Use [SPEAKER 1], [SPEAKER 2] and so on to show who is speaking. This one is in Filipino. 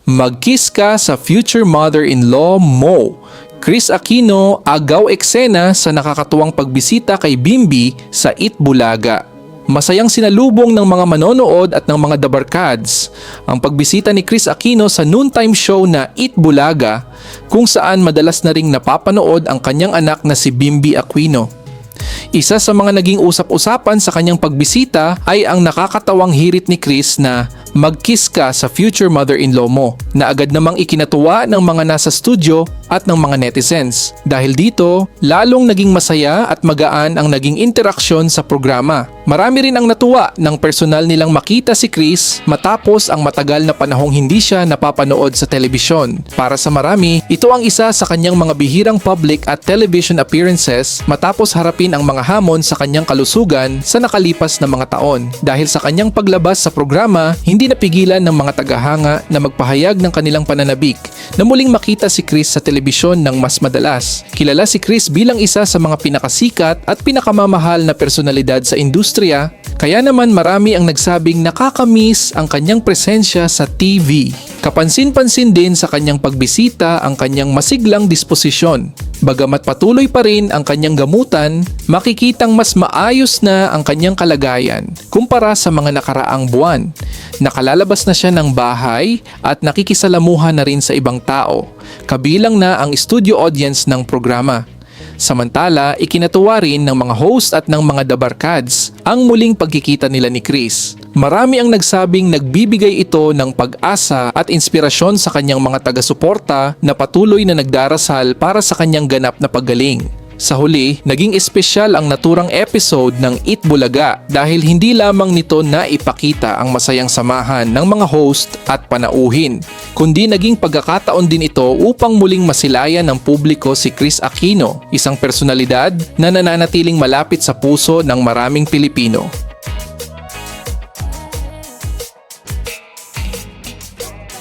[SPEAKER 1] Mag-kiss ka sa future mother-in-law mo. Kris Aquino agaw eksena sa nakakatuwang pagbisita kay Bimby sa Eat Bulaga. Masayang sinalubong ng mga manonood at ng mga dabarkads ang pagbisita ni Kris Aquino sa noontime show na Eat Bulaga, kung saan madalas na ring napapanood ang kanyang anak na si Bimby Aquino. Isa sa mga naging usap-usapan sa kanyang pagbisita ay ang nakakatawang hirit ni Kris na mag-kiss ka sa future mother-in-law mo, na agad namang ikinatuwa ng mga nasa studio at ng mga netizens. Dahil dito, lalong naging masaya at magaan ang naging interaksyon sa programa. Marami rin ang natuwa ng personal nilang makita si Kris matapos ang matagal na panahong hindi siya napapanood sa telebisyon. Para sa marami, ito ang isa sa kanyang mga bihirang public at television appearances matapos harapin ang mga hamon sa kanyang kalusugan sa nakalipas na mga taon. Dahil sa kanyang paglabas sa programa, hindi napigilan ng mga tagahanga na magpahayag ng kanilang pananabik na muling makita si Kris sa telebisyon ng mas madalas. Kilala si Kris bilang isa sa mga pinakasikat at pinakamamahal na personalidad sa industriya, kaya naman marami ang nagsabing nakakamiss ang kanyang presensya sa TV. Kapansin-pansin din sa kanyang pagbisita ang kanyang masiglang disposisyon. Bagamat patuloy pa rin ang kanyang gamutan, makikitang mas maayos na ang kanyang kalagayan kumpara sa mga nakaraang buwan. Nakalalabas na siya ng bahay at nakikisalamuha na rin sa ibang tao, kabilang na ang studio audience ng programa. Samantala, ikinatuwa rin ng mga host at ng mga dabarkads ang muling pagkikita nila ni Kris. Marami ang nagsabing nagbibigay ito ng pag-asa at inspirasyon sa kanyang mga taga-suporta na patuloy na nagdarasal para sa kanyang ganap na paggaling. Sa huli, naging espesyal ang naturang episode ng Eat Bulaga dahil hindi lamang nito naipakita ang masayang samahan ng mga host at panauhin, kundi naging pagkakataon din ito upang muling masilayan ng publiko si Kris Aquino, isang personalidad na nananatiling malapit sa puso ng maraming Pilipino.